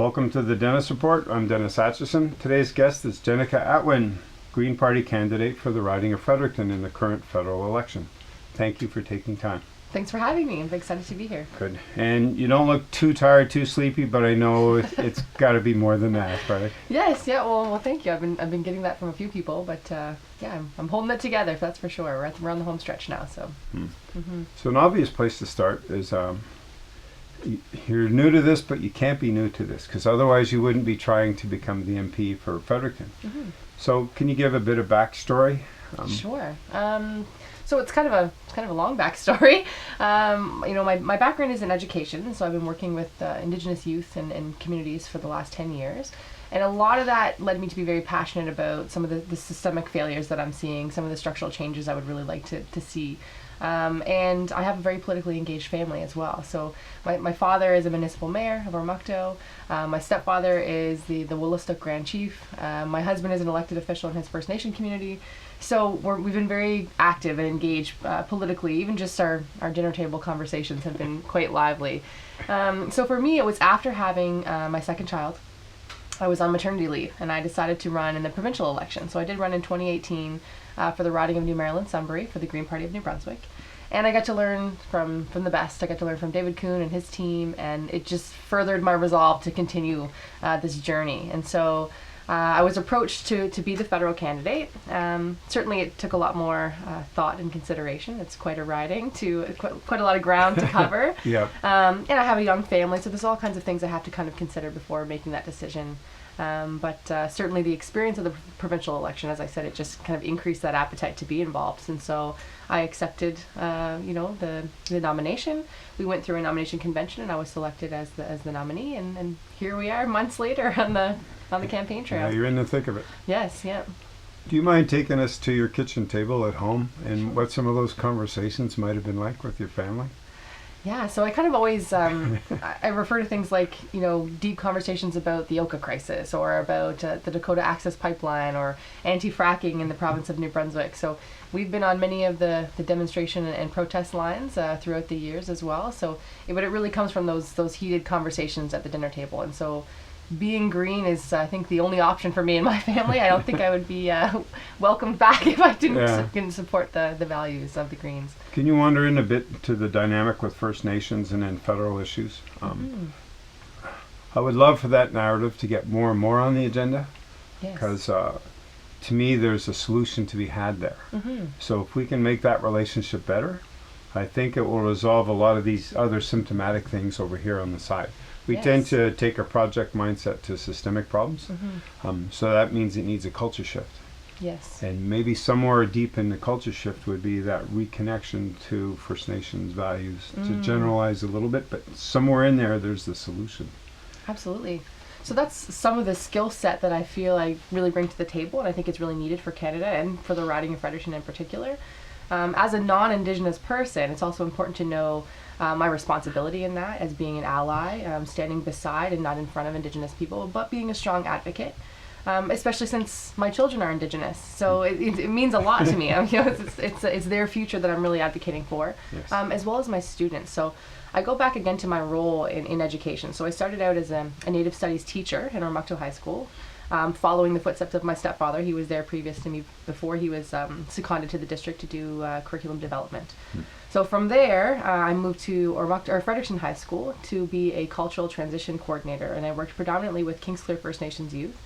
Welcome to the Dennis Report. I'm Dennis Atchison. Today's guest is Jennica Atwin, Green Party candidate for the riding of Fredericton in the current federal election. Thank you for taking time. Thanks for having me. I'm excited to be here. Good. And you don't look too tired, too sleepy, but I know it's got to be more than that, right? Yes. Yeah. Well, thank you. I've been getting that from a few people, but yeah, I'm holding it together. That's for sure. We're on the home stretch now. So. So an obvious place to start is you're new to this, but you can't be new to this because otherwise you wouldn't be trying to become the MP for Fredericton. So can you give a bit of backstory? Sure. So it's kind of a long backstory. My background is in education, so I've been working with Indigenous youth and communities for the last 10 years. And a lot of that led me to be very passionate about some of the systemic failures that I'm seeing, some of the structural changes I would really like to see. And I have a very politically engaged family as well. So my father is a municipal mayor of Ormocto. My stepfather is the Wolastoq Grand Chief. My husband is an elected official in his First Nation community. So we've been very active and engaged politically. Even just our dinner table conversations have been quite lively. So for me, it was after having my second child. I was on maternity leave, and I decided to run in the provincial election. So I did run in 2018 for the riding of New Maryland-Sunbury for the Green Party of New Brunswick. And I got to learn from the best. I got to learn from David Kuhn and his team, and it just furthered my resolve to continue this journey. And so I was approached to be the federal candidate. Certainly it took a lot more thought and consideration. It's quite a riding, quite a lot of ground to cover. Yeah. And I have a young family, so there's all kinds of things I have to kind of consider before making that decision. But certainly the experience of the provincial election, as I said, it just kind of increased that appetite to be involved. And so I accepted, the nomination. We went through a nomination convention, and I was selected as the nominee. And here we are, months later, on the campaign trail. Yeah, you're in the thick of it. Yes. Yeah. Do you mind taking us to your kitchen table at home and what some of those conversations might have been like with your family? Yeah, so I kind of always, I refer to things like, deep conversations about the Oka crisis or about the Dakota Access Pipeline or anti-fracking in the province of New Brunswick. So we've been on many of the demonstration and protest lines throughout the years as well. So, but it really comes from those heated conversations at the dinner table. And so being green is, I think, the only option for me and my family. I don't think I would be welcomed back if I didn't support the values of the Greens. Can you wander in a bit to the dynamic with First Nations and then federal issues? I would love for that narrative to get more and more on the agenda, because to me there's a solution to be had there. So if we can make that relationship better, I think it will resolve a lot of these other symptomatic things over here on the side. We tend to take a project mindset to systemic problems, so that means it needs a culture shift. Yes. And maybe somewhere deep in the culture shift would be that reconnection to First Nations values, to generalize a little bit, but somewhere in there, there's the solution. Absolutely. So that's some of the skill set that I feel I really bring to the table, and I think it's really needed for Canada and for the riding of Fredericton in particular. As a non-Indigenous person, it's also important to know my responsibility in that as being an ally, standing beside and not in front of Indigenous people, but being a strong advocate, especially since my children are Indigenous. So it means a lot to me. It's their future that I'm really advocating for, as well as my students. So I go back again to my role in education. So I started out as a Native Studies teacher in Ormocto High School. Following the footsteps of my stepfather. He was there previous to me before he was seconded to the district to do curriculum development. So from there, I moved to Fredericton High School to be a cultural transition coordinator, and I worked predominantly with Kingsclear First Nations youth,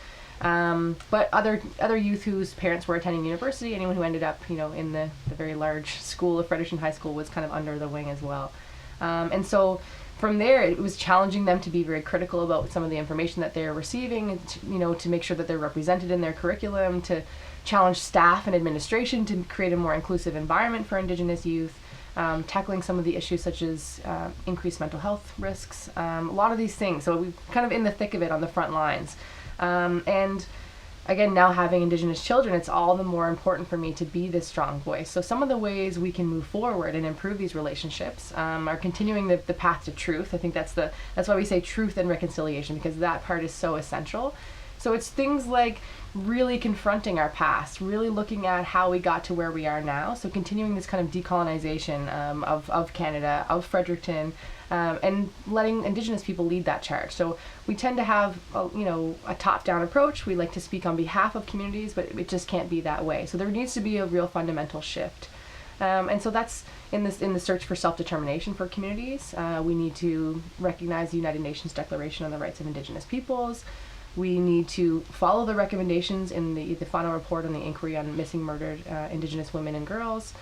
but other youth whose parents were attending university. Anyone who ended up, in the very large school of Fredericton High School was kind of under the wing as well, and so. From there, it was challenging them to be very critical about some of the information that they're receiving, to make sure that they're represented in their curriculum, to challenge staff and administration to create a more inclusive environment for Indigenous youth, tackling some of the issues such as increased mental health risks, a lot of these things. So we're kind of in the thick of it on the front lines. And again, now having Indigenous children, it's all the more important for me to be this strong voice. So some of the ways we can move forward and improve these relationships are continuing the path to truth. I think that's why we say truth and reconciliation, because that part is so essential. So it's things like really confronting our past, really looking at how we got to where we are now. So continuing this kind of decolonization of Canada, of Fredericton, and letting Indigenous people lead that charge. So we tend to have a top-down approach. We like to speak on behalf of communities, but it just can't be that way. So there needs to be a real fundamental shift. And so that's in the search for self-determination for communities. We need to recognize the United Nations Declaration on the Rights of Indigenous Peoples. We need to follow the recommendations in the final report on the inquiry on missing murdered Indigenous women and girls.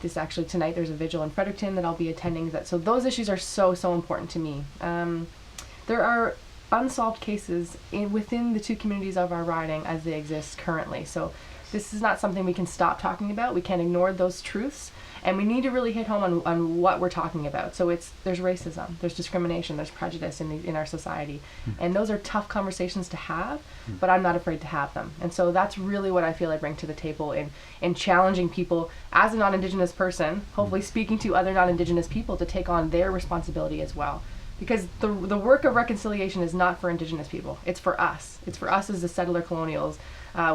Tonight there's a vigil in Fredericton that I'll be attending. So those issues are so important to me. There are unsolved cases within the two communities of our riding as they exist currently. So this is not something we can stop talking about. We can't ignore those truths. And we need to really hit home on what we're talking about. So there's racism, there's discrimination, there's prejudice in our society. And those are tough conversations to have, but I'm not afraid to have them. And so that's really what I feel I bring to the table in challenging people as a non-Indigenous person, hopefully speaking to other non-Indigenous people to take on their responsibility as well. Because the work of reconciliation is not for Indigenous people, it's for us. It's for us as the settler colonials.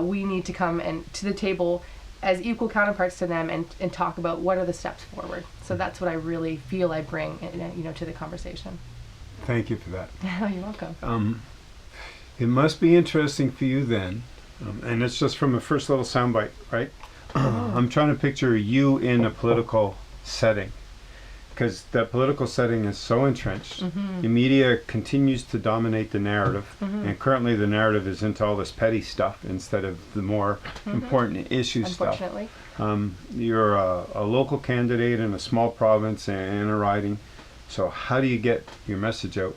We need to come to the table as equal counterparts to them and talk about what are the steps forward. So that's what I really feel I bring to the conversation. Thank you for that. You're welcome. It must be interesting for you then, and it's just from the first little soundbite, right? I'm trying to picture you in a political setting, because that political setting is so entrenched. The media continues to dominate the narrative, and currently the narrative is into all this petty stuff instead of the more important issue stuff. Unfortunately. You're a local candidate in a small province and a riding, so how do you get your message out?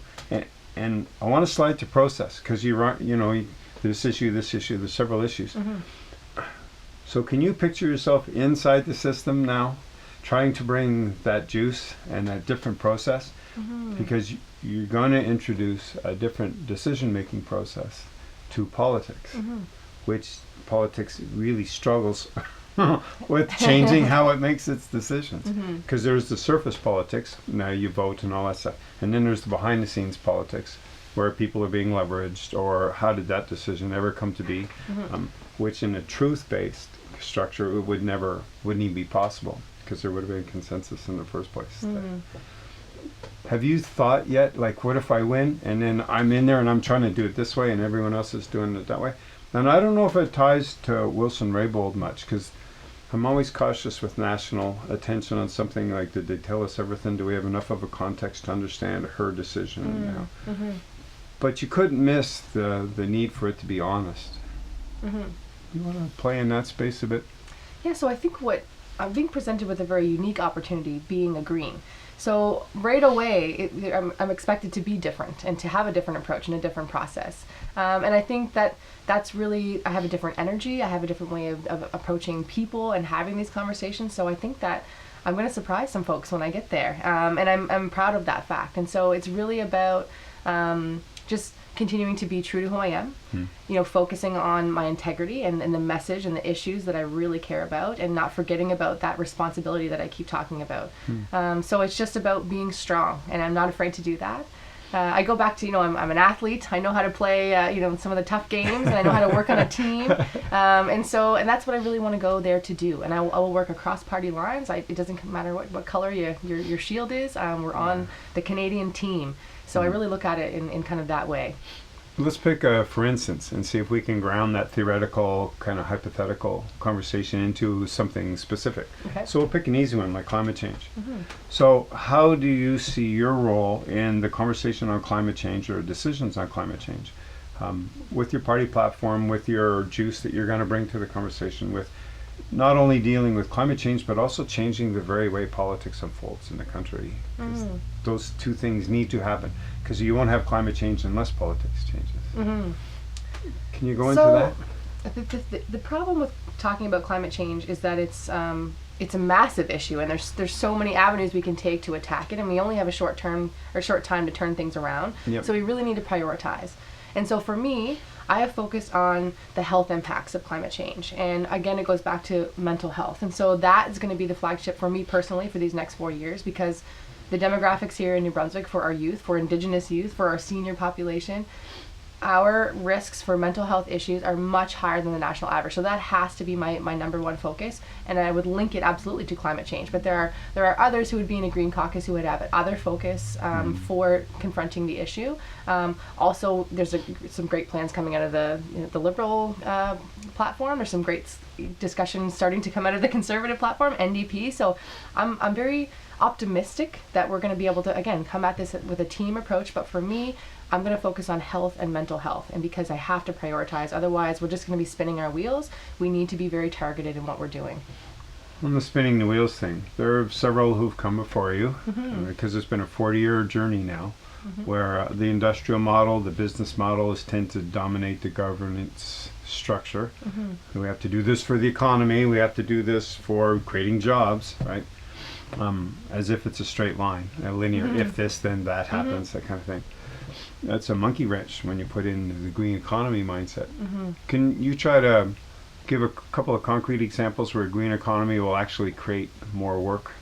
And I want to slide to process, because this issue, there's several issues. So can you picture yourself inside the system now, trying to bring that juice and that different process? Because you're going to introduce a different decision-making process to politics, which politics really struggles with changing how it makes its decisions. Because there's the surface politics, now you vote and all that stuff, and then there's the behind-the-scenes politics, where people are being leveraged, or how did that decision ever come to be, which in a truth-based structure wouldn't even be possible, because there would have been consensus in the first place. Have you thought yet, like, what if I win and then I'm in there and I'm trying to do it this way and everyone else is doing it that way? And I don't know if it ties to Wilson-Raybould much, because I'm always cautious with national attention on something like, did they tell us everything? Do we have enough of a context to understand her decision? But you couldn't miss the need for it to be honest. You want to play in that space a bit? Yeah, so I think I'm being presented with a very unique opportunity, being a Green. So right away, I'm expected to be different and to have a different approach and a different process. And I think that's really, I have a different energy, I have a different way of approaching people and having these conversations. So I think that I'm going to surprise some folks when I get there. And I'm proud of that fact. And so it's really about just continuing to be true to who I am, focusing on my integrity and the message and the issues that I really care about, and not forgetting about that responsibility that I keep talking about. So it's just about being strong, and I'm not afraid to do that. I go back to, I'm an athlete. I know how to play, some of the tough games, and I know how to work on a team. And that's what I really want to go there to do. And I will work across party lines. It doesn't matter what color your shield is. We're on the Canadian team. So I really look at it in kind of that way. Let's pick for instance, and see if we can ground that theoretical, kind of hypothetical conversation into something specific. Okay. So we'll pick an easy one, like climate change. So how do you see your role in the conversation on climate change, or decisions on climate change, with your party platform, with your juice that you're going to bring to the conversation, with not only dealing with climate change, but also changing the very way politics unfolds in the country? Those two things need to happen, because you won't have climate change unless politics changes. Can you go into that? The problem with talking about climate change is that it's a massive issue, and there's so many avenues we can take to attack it, and we only have a short time to turn things around. So we really need to prioritize. And so for me, I have focused on the health impacts of climate change. And again, it goes back to mental health. And so that is going to be the flagship for me personally for these next 4 years, because the demographics here in New Brunswick for our youth, for Indigenous youth, for our senior population, our risks for mental health issues are much higher than the national average. So that has to be my number one focus, and I would link it absolutely to climate change. But there are others who would be in a Green Caucus who would have other focus for confronting the issue. Also, there's some great plans coming out of the Liberal platform. There's some great discussions starting to come out of the Conservative platform, NDP. So I'm very optimistic that we're going to be able to, again, come at this with a team approach. But for me, I'm going to focus on health and mental health, and because I have to prioritize, otherwise we're just going to be spinning our wheels. We need to be very targeted in what we're doing. On the spinning the wheels thing, there are several who've come before you, because it's been a 40-year journey now, where the industrial model, the business model has tended to dominate the governance structure. We have to do this for the economy, we have to do this for creating jobs, right? As if it's a straight line, a linear, if this, then that happens, that kind of thing. That's a monkey wrench when you put in the green economy mindset. Can you try to give a couple of concrete examples where a green economy will actually create more work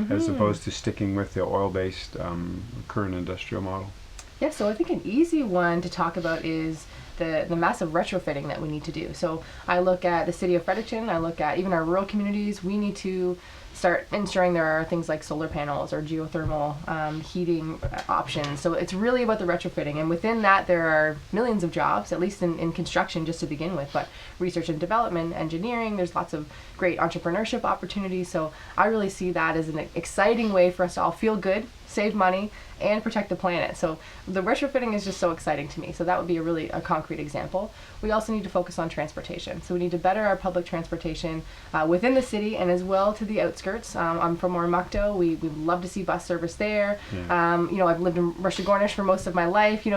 as opposed to sticking with the oil-based current industrial model? Yeah, so I think an easy one to talk about is the massive retrofitting that we need to do. So I look at the city of Fredericton, I look at even our rural communities. We need to start ensuring there are things like solar panels or geothermal heating options. So it's really about the retrofitting, and within that there are millions of jobs, at least in construction just to begin with, but research and development, engineering, there's lots of great entrepreneurship opportunities. So I really see that as an exciting way for us to all feel good, save money, and protect the planet. So the retrofitting is just so exciting to me. So that would be a concrete example. We also need to focus on transportation. So we need to better our public transportation within the city and as well to the outskirts. I'm from Oromocto. We love to see bus service there. I've lived in Rushagornish for most of my life.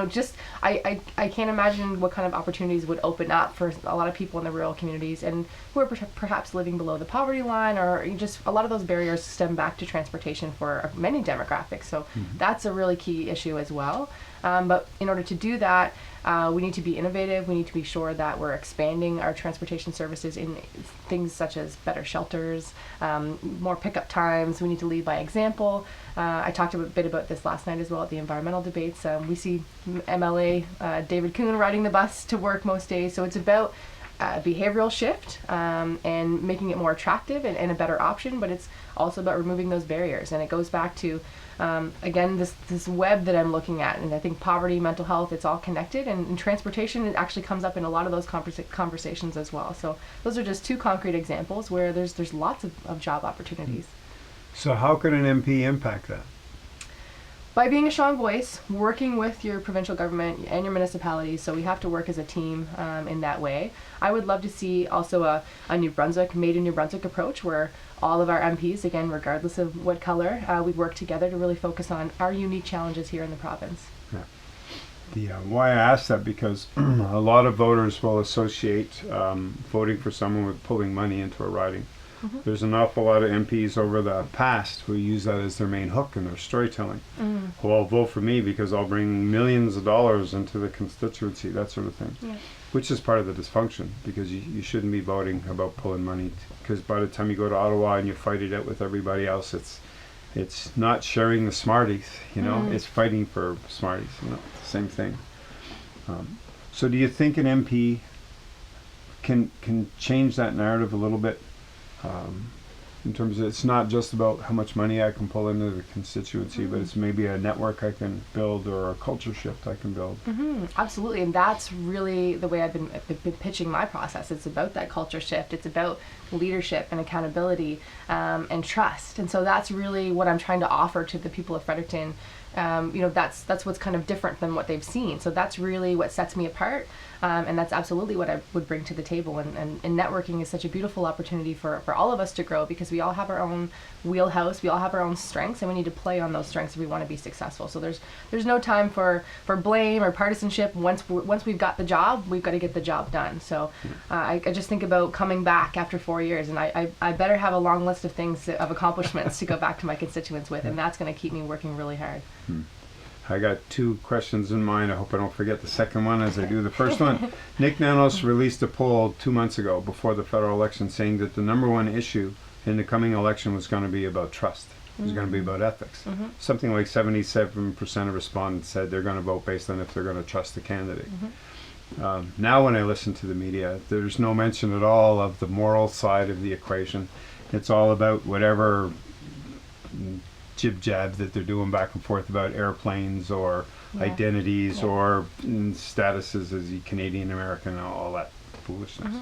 I can't imagine what kind of opportunities would open up for a lot of people in the rural communities and who are perhaps living below the poverty line, or just a lot of those barriers stem back to transportation for many demographics. So that's a really key issue as well. But in order to do that, we need to be innovative. We need to be sure that we're expanding our transportation services in things such as better shelters, more pickup times. We need to lead by example. I talked a bit about this last night as well at the environmental debates. We see MLA David Kuhn riding the bus to work most days. So it's about behavioral shift and making it more attractive and a better option, but it's also about removing those barriers. And it goes back to again, this web that I'm looking at, and I think poverty, mental health, it's all connected, and transportation, it actually comes up in a lot of those conversations as well. So those are just two concrete examples where there's lots of job opportunities. So how could an MP impact that? By being a strong voice, working with your provincial government and your municipalities, so we have to work as a team in that way. I would love to see also a New Brunswick, made in New Brunswick approach, where all of our MPs, again, regardless of what color, we work together to really focus on our unique challenges here in the province. Yeah. Why I ask that, because a lot of voters will associate voting for someone with pulling money into a riding. There's an awful lot of MPs over the past who use that as their main hook in their storytelling. Well, vote for me because I'll bring millions of dollars into the constituency, that sort of thing. Which is part of the dysfunction, because you shouldn't be voting about pulling money, because by the time you go to Ottawa and you fight it out with everybody else, it's not sharing the Smarties, it's fighting for Smarties, same thing. So do you think an MP can change that narrative a little bit? In terms of, it's not just about how much money I can pull into the constituency, but it's maybe a network I can build or a culture shift I can build. Absolutely, and that's really the way I've been pitching my process. It's about that culture shift. It's about leadership and accountability and trust. And so that's really what I'm trying to offer to the people of Fredericton. That's what's kind of different than what they've seen. So that's really what sets me apart. And that's absolutely what I would bring to the table. And networking is such a beautiful opportunity for all of us to grow, because we all have our own wheelhouse, we all have our own strengths, and we need to play on those strengths if we want to be successful. So there's no time for blame or partisanship. Once we've got the job, we've got to get the job done. So I just think about coming back after 4 years, and I better have a long list of things, of accomplishments to go back to my constituents with, and that's going to keep me working really hard. I got two questions in mind. I hope I don't forget the second one as I do the first one. Nick Nanos released a poll 2 months ago before the federal election saying that the number one issue in the coming election was going to be about trust. It was going to be about ethics. Something like 77% of respondents said they're going to vote based on if they're going to trust the candidate. Now when I listen to the media, there's no mention at all of the moral side of the equation. It's all about whatever jib-jab that they're doing back and forth about airplanes or identities or statuses as a Canadian American and all that foolishness.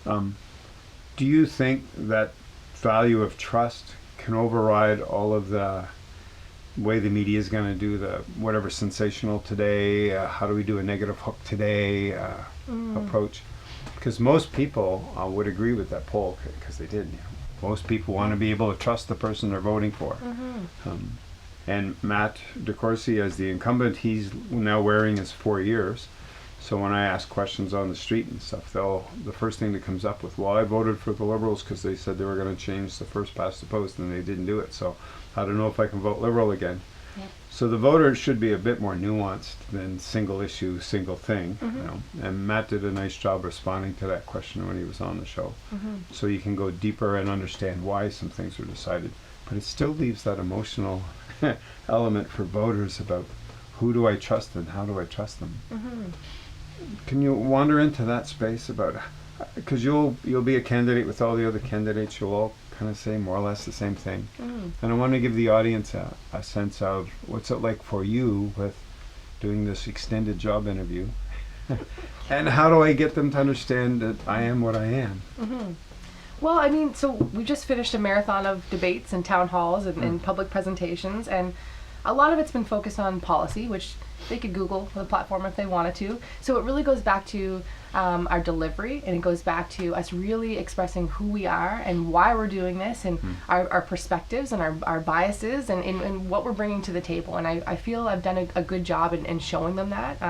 Do you think that value of trust can override all of the way the media is going to do the whatever sensational today, how do we do a negative hook today approach? Because most people would agree with that poll, because they did. Most people want to be able to trust the person they're voting for. And Matt DeCourcy, as the incumbent, he's now wearing his 4 years. So when I ask questions on the street and stuff, the first thing that comes up with, well, I voted for the Liberals because they said they were going to change the first past the post and they didn't do it. So I don't know if I can vote Liberal again. Yep. So the voter should be a bit more nuanced than single issue, single thing. You know? And Matt did a nice job responding to that question when he was on the show. So you can go deeper and understand why some things were decided. But it still leaves that emotional element for voters about who do I trust and how do I trust them. Can you wander into that space about, because you'll be a candidate with all the other candidates, you'll all kind of say more or less the same thing. And I want to give the audience a sense of what's it like for you with doing this extended job interview and how do I get them to understand that I am what I am. Well, I mean, so we just finished a marathon of debates and town halls and public presentations, and a lot of it's been focused on policy, which they could Google the platform if they wanted to. So it really goes back to our delivery, and it goes back to us really expressing who we are and why we're doing this, and our perspectives and our biases and what we're bringing to the table. And I feel I've done a good job in showing them that.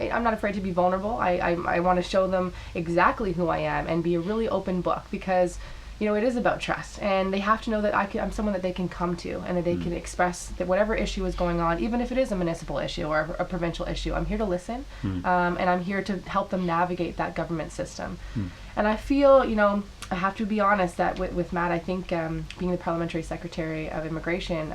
I'm not afraid to be vulnerable. I want to show them exactly who I am and be a really open book, because it is about trust, and they have to know that I'm someone that they can come to and that they can express that whatever issue is going on, even if it is a municipal issue or a provincial issue, I'm here to listen, and I'm here to help them navigate that government system. And I feel, I have to be honest that with Matt, I think being the Parliamentary Secretary of Immigration,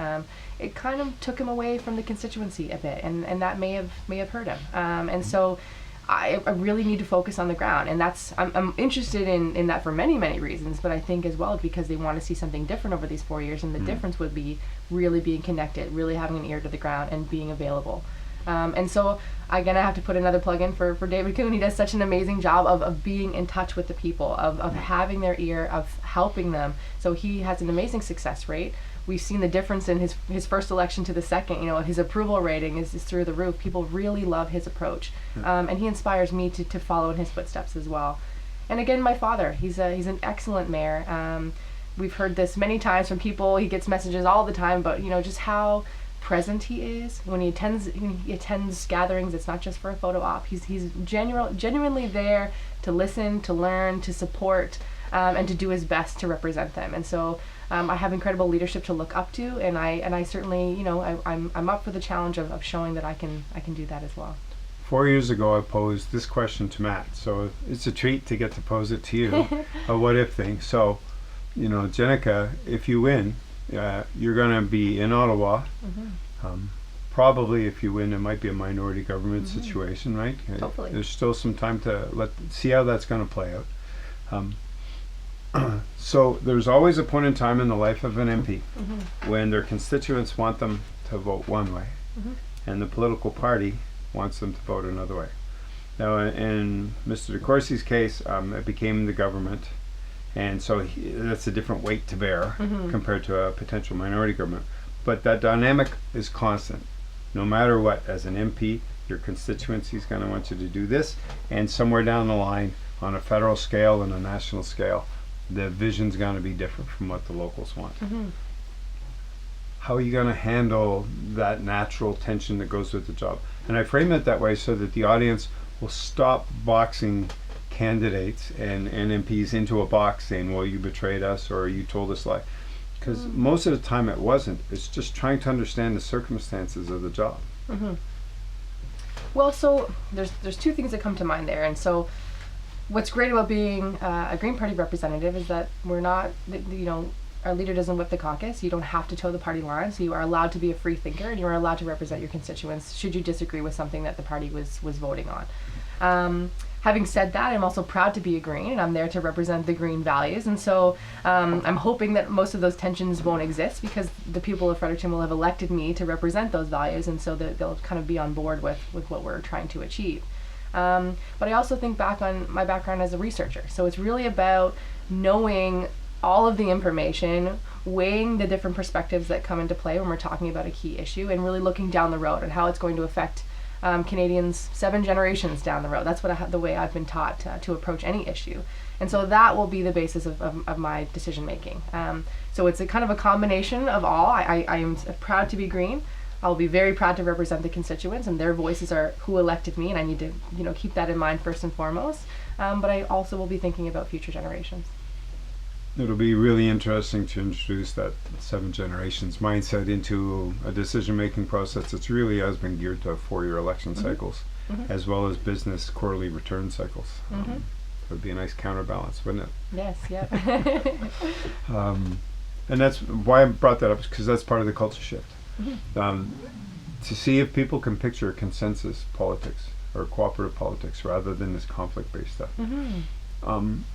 it kind of took him away from the constituency a bit, and that may have hurt him. And so I really need to focus on the ground, and I'm interested in that for many, many reasons, but I think as well because they want to see something different over these 4 years, and the difference would be really being connected, really having an ear to the ground, and being available. And so again, I have to put another plug in for David Kuhn. He does such an amazing job of being in touch with the people, of having their ear, of helping them. So he has an amazing success rate. We've seen the difference in his first election to the second. His approval rating is through the roof. People really love his approach, and he inspires me to follow in his footsteps as well. And again, my father, he's an excellent mayor. We've heard this many times from people. He gets messages all the time, but just how present he is when he attends gatherings. It's not just for a photo op. He's genuinely there to listen, to learn, to support, and to do his best to represent them. And so I have incredible leadership to look up to, and I certainly, I'm up for the challenge of showing that I can do that as well. 4 years ago, I posed this question to Matt, so it's a treat to get to pose it to you, a what if thing. So, Jennica, if you win, you're going to be in Ottawa. Probably if you win, it might be a minority government situation, right? Hopefully. There's still some time to see how that's going to play out. So there's always a point in time in the life of an MP when their constituents want them to vote one way, and the political party wants them to vote another way. Now, in Mr. DeCourcy's case, it became the government, and so that's a different weight to bear compared to a potential minority government. But that dynamic is constant. No matter what, as an MP, your constituency is going to want you to do this, and somewhere down the line, on a federal scale and a national scale, the vision's going to be different from what the locals want. How are you going to handle that natural tension that goes with the job? And I frame it that way so that the audience will stop boxing candidates and MPs into a box saying, well, you betrayed us or you told us lie. Because most of the time it wasn't. It's just trying to understand the circumstances of the job. Well, so there's two things that come to mind there. And so what's great about being a Green Party representative is that we're not, our leader doesn't whip the caucus. You don't have to toe the party line. So you are allowed to be a free thinker, and you are allowed to represent your constituents should you disagree with something that the party was voting on. Having said that, I'm also proud to be a Green, and I'm there to represent the Green values. And so I'm hoping that most of those tensions won't exist, because the people of Fredericton will have elected me to represent those values, and so that they'll kind of be on board with what we're trying to achieve. But I also think back on my background as a researcher. So it's really about knowing all of the information, weighing the different perspectives that come into play when we're talking about a key issue, and really looking down the road and how it's going to affect Canadians 7 generations down the road. That's the way I've been taught to approach any issue. And so that will be the basis of my decision making. So it's a kind of a combination of all. I am proud to be Green. I'll be very proud to represent the constituents, and their voices are who elected me, and I need to keep that in mind first and foremost. But I also will be thinking about future generations. It'll be really interesting to introduce that 7 generations mindset into a decision-making process that's really has been geared to 4-year election cycles, as well as business quarterly return cycles. It would be a nice counterbalance, wouldn't it? Yes, yeah. And that's why I brought that up, because that's part of the culture shift. To see if people can picture consensus politics or cooperative politics rather than this conflict-based stuff.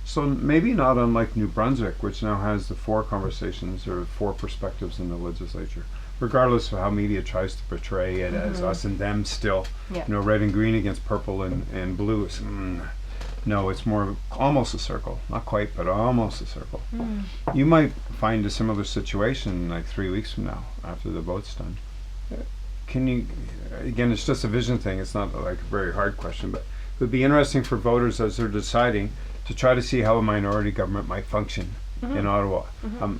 So maybe not unlike New Brunswick, which now has the 4 conversations or 4 perspectives in the legislature, regardless of how media tries to portray it as us and them still, red and green against purple and blue. No, it's more almost a circle. Not quite, but almost a circle. You might find a similar situation like 3 weeks from now after the vote's done. Can you, again, it's just a vision thing. It's not like a very hard question, but it would be interesting for voters as they're deciding to try to see how a minority government might function in Ottawa.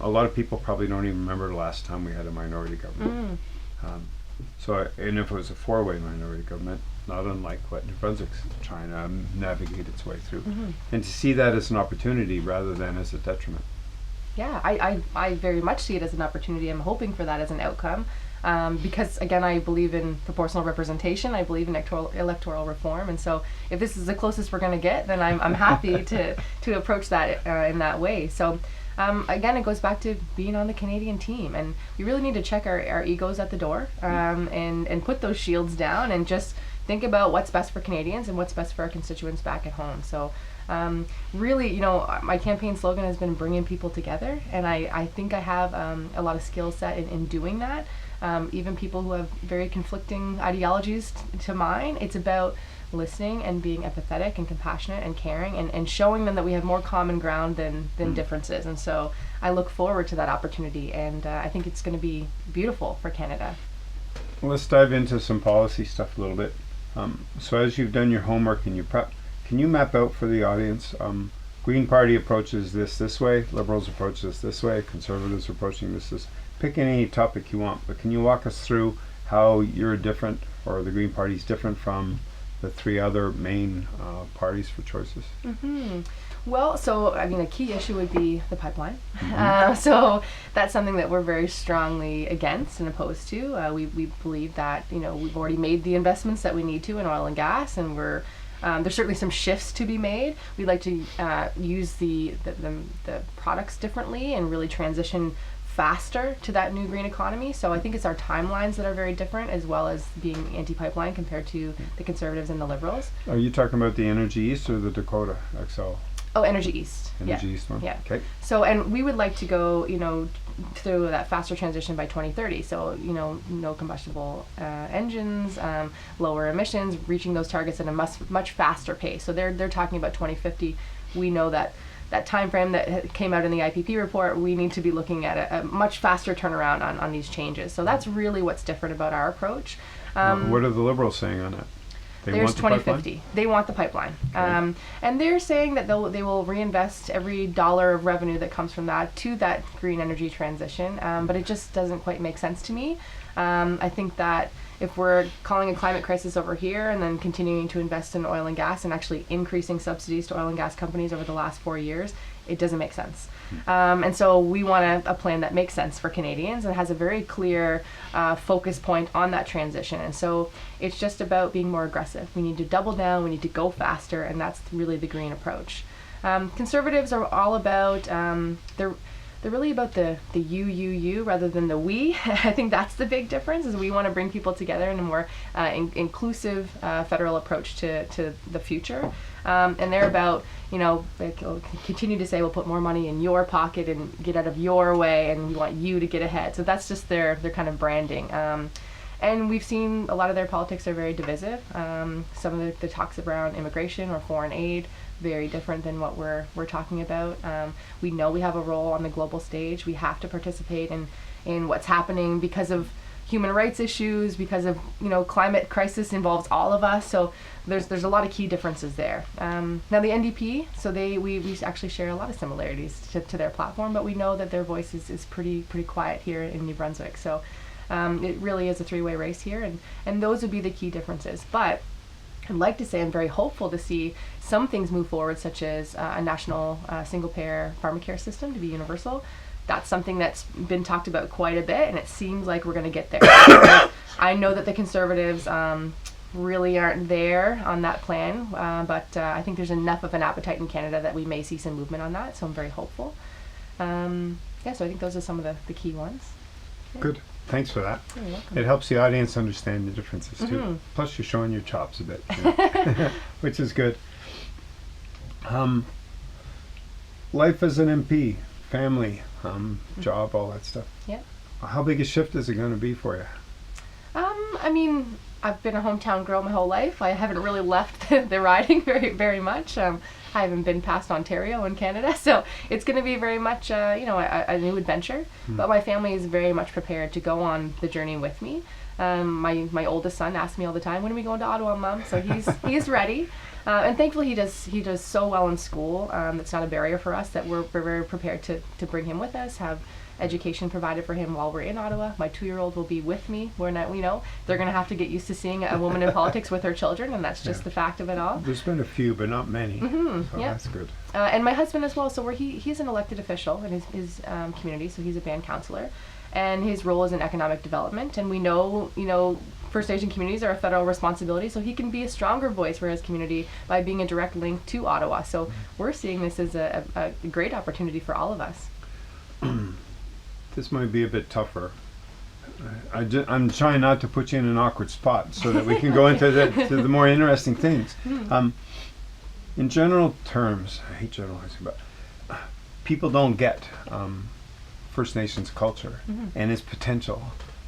A lot of people probably don't even remember the last time we had a minority government. And if it was a 4-way minority government, not unlike what New Brunswick's trying to navigate its way through. And to see that as an opportunity rather than as a detriment. Yeah, I very much see it as an opportunity. I'm hoping for that as an outcome. Because again, I believe in proportional representation. I believe in electoral reform, and so if this is the closest we're going to get, then I'm happy to approach that in that way. So again, it goes back to being on the Canadian team, and we really need to check our egos at the door, and put those shields down and just think about what's best for Canadians and what's best for our constituents back at home. So really, my campaign slogan has been bringing people together, and I think I have a lot of skill set in doing that. Even people who have very conflicting ideologies to mine, it's about listening and being empathetic and compassionate and caring, and showing them that we have more common ground than differences. And so I look forward to that opportunity, and I think it's going to be beautiful for Canada. Well, let's dive into some policy stuff a little bit. So as you've done your homework and your prep, can you map out for the audience, Green Party approaches this way, Liberals approach this way, Conservatives approaching this. Pick any topic you want, but can you walk us through how you're different, or the Green Party's different from the 3 other main parties for choices? Well, so a key issue would be the pipeline. So that's something that we're very strongly against and opposed to. We believe that we've already made the investments that we need to in oil and gas, and there's certainly some shifts to be made. We'd like to use the products differently and really transition faster to that new green economy. So I think it's our timelines that are very different, as well as being anti-pipeline compared to the Conservatives and the Liberals. Are you talking about the Energy East or the Dakota XL? Oh, Energy East. Energy East one? Yeah. Okay. So, and we would like to go, through that faster transition by 2030. So, no combustible engines, lower emissions, reaching those targets at a much faster pace. So they're talking about 2050. We know that time frame that came out in the IPP report, we need to be looking at a much faster turnaround on these changes. So that's really what's different about our approach. What are the Liberals saying on that? There's 2050. They want the pipeline. Okay. And they're saying that they will reinvest every dollar of revenue that comes from that to that green energy transition. But it just doesn't quite make sense to me. I think that if we're calling a climate crisis over here and then continuing to invest in oil and gas and actually increasing subsidies to oil and gas companies over the last 4 years, it doesn't make sense. And so we want a plan that makes sense for Canadians and has a very clear focus point on that transition. And so it's just about being more aggressive. We need to double down, we need to go faster, and that's really the green approach. Conservatives are all about, they're really about the you rather than the we. I think that's the big difference, is we want to bring people together in a more inclusive federal approach to the future. And they're about, they'll continue to say, we'll put more money in your pocket and get out of your way, and we want you to get ahead. So that's just their kind of branding. And we've seen a lot of their politics are very divisive. Some of the talks around immigration or foreign aid, very different than what we're talking about. We know we have a role on the global stage. We have to participate in what's happening because of human rights issues, because of climate crisis involves all of us. So there's a lot of key differences there. Now the NDP, so we actually share a lot of similarities to their platform, but we know that their voice is pretty quiet here in New Brunswick. So it really is a three-way race here, and those would be the key differences. But I'd like to say I'm very hopeful to see some things move forward, such as a national single-payer pharmacare system to be universal. That's something that's been talked about quite a bit, and it seems like we're going to get there. I know that the Conservatives really aren't there on that plan, but I think there's enough of an appetite in Canada that we may see some movement on that, so I'm very hopeful. So I think those are some of the key ones. Yeah. Good. Thanks for that. You're welcome. It helps the audience understand the differences too. Mm-hmm. Plus, you're showing your chops a bit, which is good. Life as an MP, family, job, all that stuff. Yeah. How big a shift is it going to be for you? I've been a hometown girl my whole life. I haven't really left the riding very, very much. I haven't been past Ontario and Canada, so it's going to be very much, a new adventure. But my family is very much prepared to go on the journey with me. My oldest son asks me all the time, "When are we going to Ottawa, Mom?" So he's ready, and thankfully he does so well in school. That's not a barrier for us. That we're very prepared to bring him with us, have education provided for him while we're in Ottawa. My 2-year-old will be with me. They're going to have to get used to seeing a woman in politics with her children, and that's just the fact of it all. There's been a few, but not many. So yeah. That's good. And my husband as well. So he's an elected official in his community. So he's a band councillor, and his role is in economic development. And we know, First Nation communities are a federal responsibility, so he can be a stronger voice for his community by being a direct link to Ottawa. So we're seeing this as a great opportunity for all of us. This might be a bit tougher. I'm trying not to put you in an awkward spot so that we can go into to the more interesting things. In general terms, I hate generalizing, but people don't get First Nations culture and its potential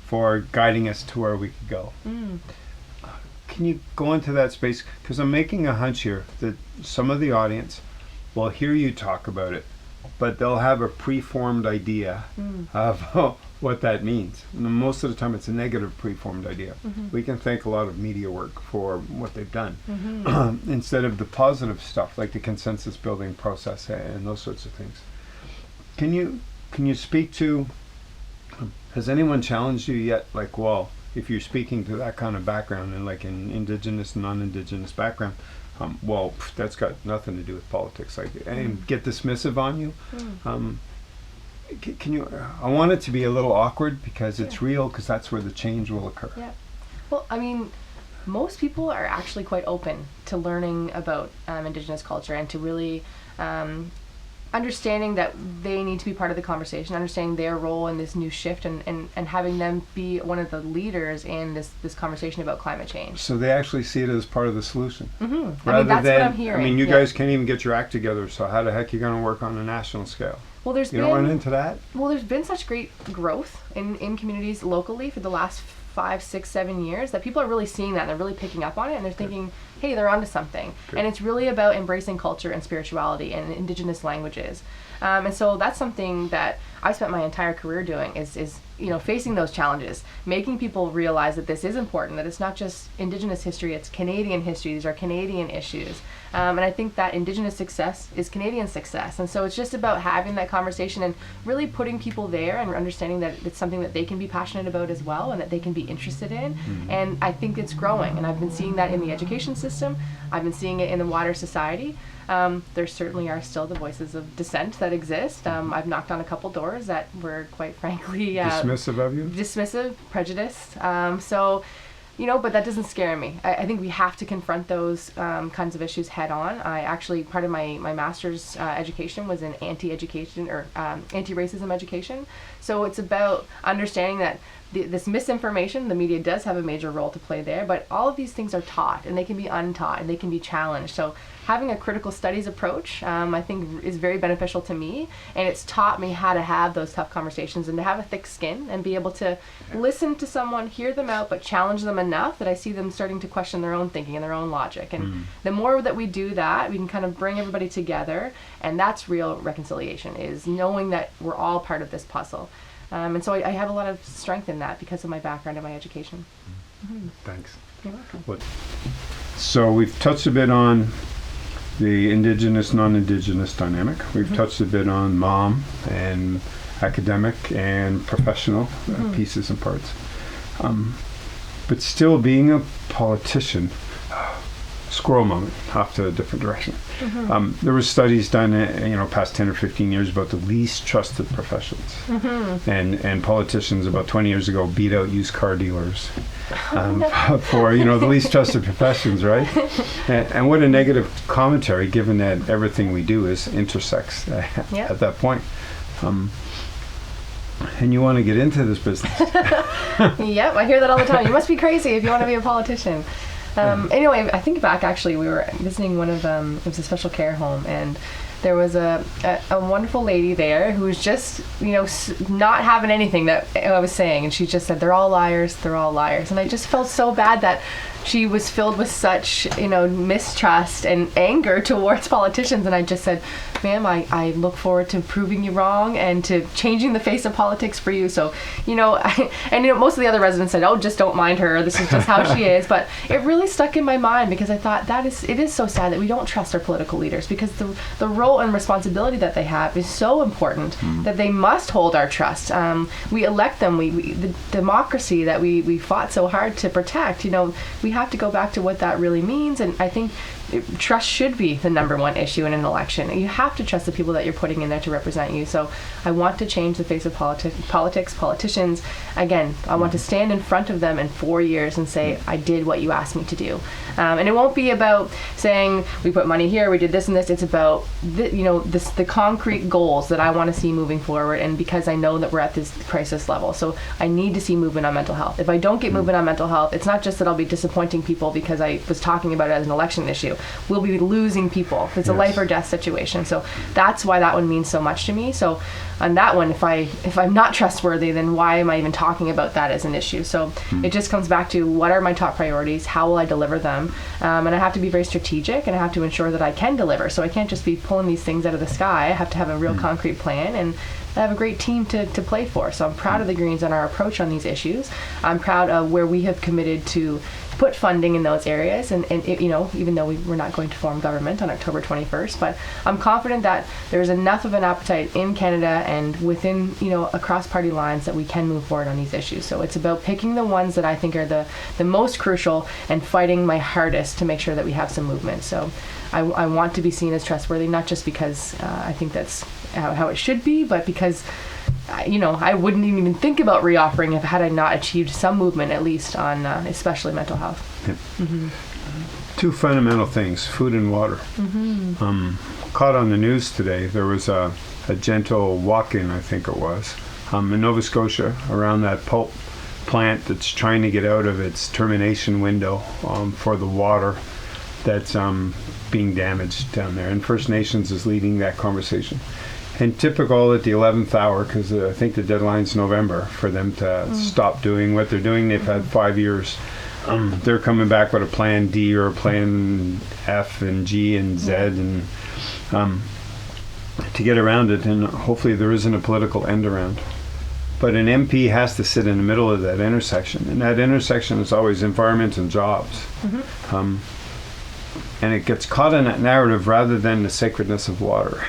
for guiding us to where we could go. Can you go into that space? Because I'm making a hunch here that some of the audience will hear you talk about it, but they'll have a preformed idea of what that means. And most of the time it's a negative preformed idea. We can thank a lot of media work for what they've done instead of the positive stuff like the consensus building process and those sorts of things. Can you speak to, has anyone challenged you yet, like, well, if you're speaking to that kind of background and like an Indigenous and non-Indigenous background, that's got nothing to do with politics, and get dismissive on you. Can you? I want it to be a little awkward because it's real, because that's where the change will occur. Yeah. Well, most people are actually quite open to learning about Indigenous culture and to really understanding that they need to be part of the conversation, understanding their role in this new shift, and having them be one of the leaders in this conversation about climate change. So they actually see it as part of the solution. That's what I'm hearing. You guys can't even get your act together, so how the heck are you going to work on a national scale? Well, don't run into that? Well, there's been such great growth in communities locally for the last 5, 6, 7 years that people are really seeing that, and they're really picking up on it, and they're thinking, hey, they're onto something. Good. And it's really about embracing culture and spirituality and Indigenous languages. And so that's something that I spent my entire career doing is facing those challenges, making people realize that this is important, that it's not just Indigenous history, it's Canadian history, these are Canadian issues. And I think that Indigenous success is Canadian success. And so it's just about having that conversation and really putting people there and understanding that it's something that they can be passionate about as well and that they can be interested in. And I think it's growing. And I've been seeing that in the education system. I've been seeing it in the wider society. There certainly are still the voices of dissent that exist. I've knocked on a couple doors that were quite frankly dismissive of you? Dismissive, prejudiced. So but that doesn't scare me. I think we have to confront those kinds of issues head on. I actually, part of my master's education was in anti-education or anti-racism education. So it's about understanding that this misinformation, the media does have a major role to play there, but all of these things are taught and they can be untaught and they can be challenged. So having a critical studies approach, I think is very beneficial to me, and it's taught me how to have those tough conversations and to have a thick skin and be able to listen to someone, hear them out, but challenge them enough that I see them starting to question their own thinking and their own logic. And the more that we do that, we can kind of bring everybody together, and that's real reconciliation, is knowing that we're all part of this puzzle. And so I have a lot of strength in that because of my background and my education. Thanks. You're welcome. So we've touched a bit on the Indigenous, non-Indigenous dynamic. We've touched a bit on mom and academic and professional pieces and parts. But still being a politician, squirrel moment, off to a different direction. There were studies done, past 10 or 15 years about the least trusted professions. And politicians about 20 years ago beat out used car dealers for, the least trusted professions, right? And what a negative commentary, given that everything we do is intersects at that point. And you want to get into this business. Yep, I hear that all the time. You must be crazy if you want to be a politician. Anyway, I think back, actually, we were visiting one of it was a special care home, and there was a wonderful lady there who was just, not having anything that I was saying, and she just said, they're all liars, and I just felt so bad that she was filled with such, mistrust and anger towards politicians, and I just said, ma'am, I look forward to proving you wrong and to changing the face of politics for you. So, most of the other residents said, oh, just don't mind her, this is just how she is, but it really stuck in my mind because I thought it is so sad that we don't trust our political leaders, because the role and responsibility that they have is so important that they must hold our trust. We elect them, the democracy that we fought so hard to protect, we have to go back to what that really means, and I think trust should be the number one issue in an election. You have to trust the people that you're putting in there to represent you. So I want to change the face of politics, politicians. Again, I want to stand in front of them in 4 years and say, I did what you asked me to do. And it won't be about saying, we put money here, we did this and this. It's about, the concrete goals that I want to see moving forward, and because I know that we're at this crisis level. So I need to see movement on mental health. If I don't get movement on mental health, it's not just that I'll be disappointing people because I was talking about it as an election issue. We'll be losing people. It's a life or death situation. So that's why that one means so much to me. So on that one, if I'm not trustworthy, then why am I even talking about that as an issue? So it just comes back to, what are my top priorities? How will I deliver them? And I have to be very strategic, and I have to ensure that I can deliver. So I can't just be pulling these things out of the sky. I have to have a real concrete plan, and I have a great team to play for. So I'm proud of the Greens and our approach on these issues. I'm proud of where we have committed to put funding in those areas, and even though we're not going to form government on October 21st, but I'm confident that there's enough of an appetite in Canada and within, across party lines, that we can move forward on these issues. So it's about picking the ones that I think are the most crucial and fighting my hardest to make sure that we have some movement. So I want to be seen as trustworthy, not just because I think that's how it should be, but because I wouldn't even think about reoffering if had I not achieved some movement, at least on especially mental health. Yep. Two fundamental things: food and water. Caught on the news today, there was a gentle walk-in, I think it was, in Nova Scotia, around that pulp plant that's trying to get out of its termination window for the water that's being damaged down there. And First Nations is leading that conversation. And typical at the 11th hour, because I think the deadline's November for them to stop doing what they're doing. They've had 5 years. They're coming back with a plan D or a plan F and G and Z, and to get around it. And hopefully there isn't a political end around. But an MP has to sit in the middle of that intersection. And that intersection is always environment and jobs. And it gets caught in that narrative rather than the sacredness of water.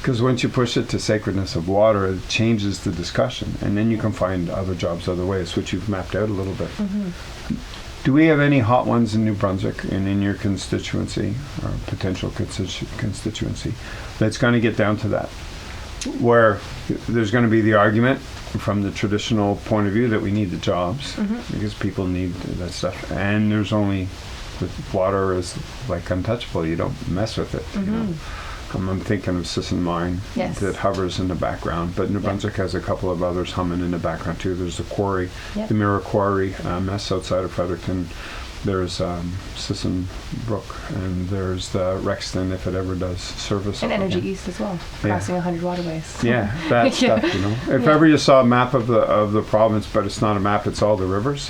Because once you push it to sacredness of water, it changes the discussion, and then you can find other jobs other ways, which you've mapped out a little bit. Do we have any hot ones in New Brunswick and in your constituency or potential constituency that's going to get down to that? where there's going to be the argument from the traditional point of view that we need the jobs because people need that stuff, and there's only water is like untouchable. You don't mess with it. You know? I'm thinking of Sisson Mine that hovers in the background, but New Brunswick has a couple of others humming in the background too. There's the quarry, the Mirror Quarry, that's outside of Fredericton. There's Sisson Brook, and there's the Rexton, if it ever does service. And Energy East as well, crossing 100 waterways. Yeah, that stuff, you know. If ever you saw a map of the province, but it's not a map, it's all the rivers,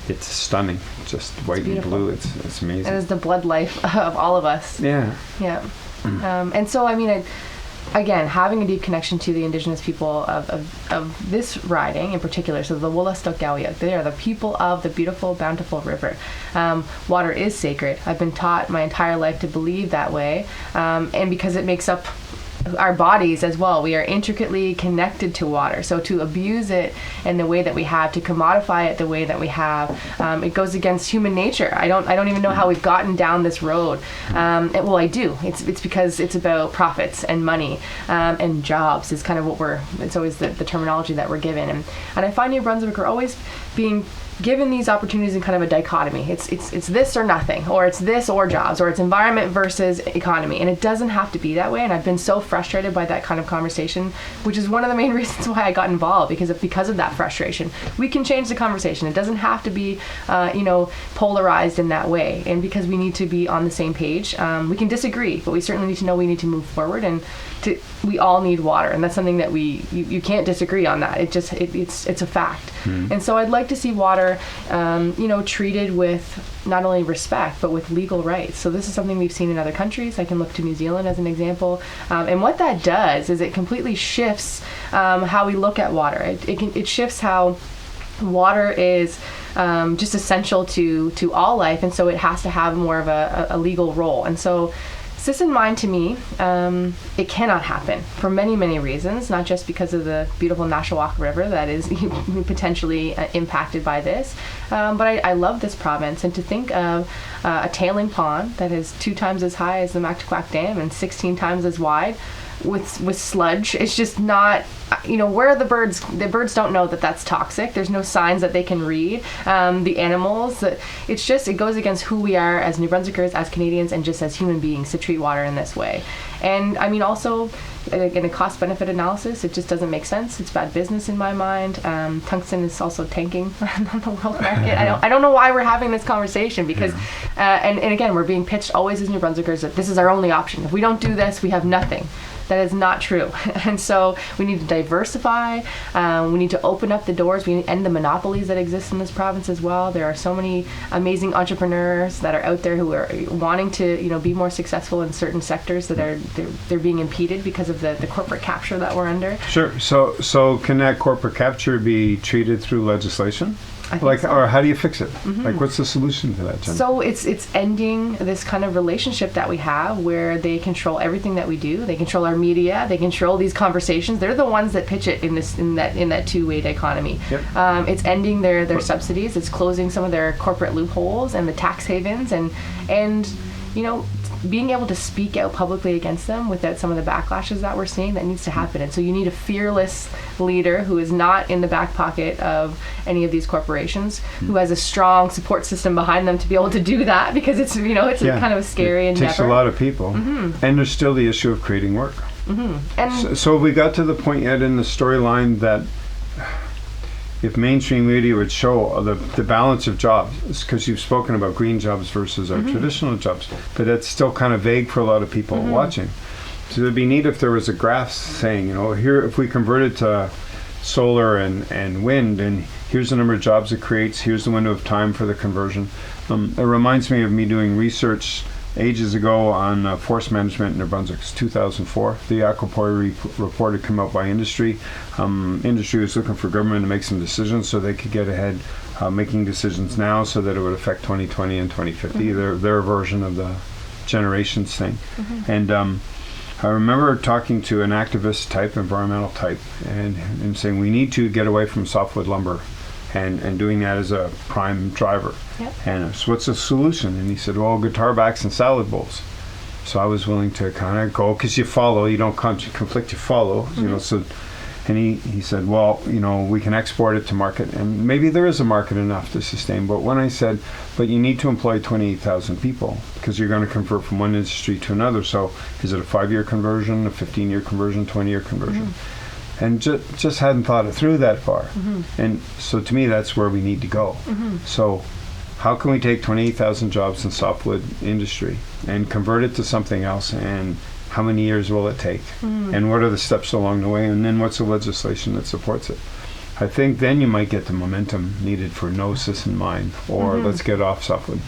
it's stunning. Just white and blue, it's amazing. It is the blood life of all of us. Yeah. Yeah. And so, I mean, again, having a deep connection to the Indigenous people of this riding in particular, so the Wolastoqiyik, they are the people of the beautiful, bountiful river. Water is sacred. I've been taught my entire life to believe that way, and because it makes up our bodies as well. We are intricately connected to water. So to abuse it in the way that we have, to commodify it the way that we have, it goes against human nature. I don't even know how we've gotten down this road. Well, I do. It's because it's about profits and money and jobs is kind of it's always the terminology that we're given. And I find New Brunswick are always being given these opportunities in kind of a dichotomy. It's this or nothing, or it's this or jobs, or it's environment versus economy, and it doesn't have to be that way. And I've been so frustrated by that kind of conversation, which is one of the main reasons why I got involved, because of that frustration. We can change the conversation. It doesn't have to be polarized in that way, and because we need to be on the same page. We can disagree, but we certainly need to know we need to move forward, and we all need water, and that's something that you can't disagree on that. It's a fact. And so I'd like to see water treated with not only respect but with legal rights. So this is something we've seen in other countries. I can look to New Zealand as an example, and what that does is it completely shifts how we look at water. It shifts how water is just essential to all life, and so it has to have more of a legal role. And so Sisson Mine, to me, it cannot happen for many, many reasons, not just because of the beautiful Nashawak River that is potentially impacted by this, but I love this province, and to think of a tailing pond that is 2 times as high as the Mactaquac Dam and 16 times as wide with sludge, it's just not, where are the birds don't know that that's toxic. There's no signs that they can read. The animals, it goes against who we are as New Brunswickers, as Canadians, and just as human beings to treat water in this way. And I mean, also in a cost-benefit analysis, it just doesn't make sense. It's bad business in my mind. Tungsten is also tanking on the world market. I don't know why we're having this conversation, because and again, we're being pitched always as New Brunswickers that this is our only option. If we don't do this, we have nothing. That is not true. And so we need to diversify. We need to open up the doors. We need to end the monopolies that exist in this province as well. There are so many amazing entrepreneurs that are out there who are wanting to, be more successful in certain sectors that they're being impeded because of the corporate capture that we're under. Sure. So can that corporate capture be treated through legislation? Or how do you fix it? Like, what's the solution to that, Jen? So it's ending this kind of relationship that we have where they control everything that we do. They control our media. They control these conversations. They're the ones that pitch it in that two-way dichotomy. Yep. It's ending their subsidies. It's closing some of their corporate loopholes and the tax havens, and being able to speak out publicly against them without some of the backlashes that we're seeing, that needs to happen. And so you need a fearless leader who is not in the back pocket of any of these corporations, who has a strong support system behind them to be able to do that, because it's a kind of a scary endeavor. It takes a lot of people. And there's still the issue of creating work. And so we got to the point yet in the storyline that if mainstream media would show the balance of jobs, because you've spoken about green jobs versus our traditional jobs, but it's still kind of vague for a lot of people watching. So it'd be neat if there was a graph saying, here, if we converted to solar and wind, and here's the number of jobs it creates, here's the window of time for the conversion. It reminds me of me doing research ages ago on forest management in New Brunswick. It's 2004. The Aquapori report had come out by industry. Industry was looking for government to make some decisions so they could get ahead making decisions now so that it would affect 2020 and 2050, their version of the generations thing. And I remember talking to an activist type, environmental type, and saying we need to get away from softwood lumber and doing that as a prime driver. Yep. And so what's the solution? And he said, well, guitar backs and salad bowls. So I was willing to kind of go, because you follow, you don't conflict, you follow, you know, so. And he said, well, you know, we can export it to market, and maybe there is a market enough to sustain. But when I said, but you need to employ 28,000 people, because you're going to convert from one industry to another. So is it a 5-year conversion, a 15-year conversion, 20-year conversion? And just hadn't thought it through that far. And so to me, that's where we need to go. So how can we take 28,000 jobs in softwood industry and convert it to something else, and how many years will it take? And what are the steps along the way? And then what's the legislation that supports it? I think then you might get the momentum needed for Gnosis in mind, or let's get off softwood.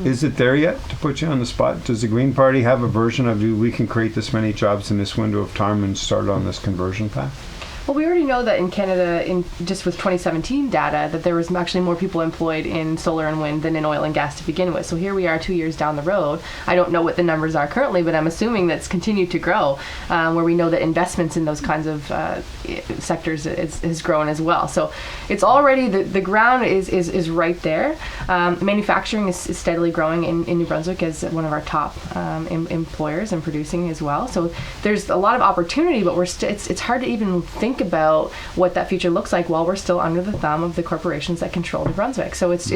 Is it there yet, to put you on the spot? Does the Green Party have a version of we can create this many jobs in this window of time and start on this conversion path? Well, we already know that in Canada, just with 2017 data, that there was actually more people employed in solar and wind than in oil and gas to begin with. So here we are 2 years down the road. I don't know what the numbers are currently, but I'm assuming that's continued to grow, where we know that investments in those kinds of sectors has grown as well. So it's already, the ground is right there. Manufacturing is steadily growing in New Brunswick as one of our top employers and producing as well. So there's a lot of opportunity, but it's hard to even think about what that future looks like while we're still under the thumb of the corporations that control New Brunswick. So it's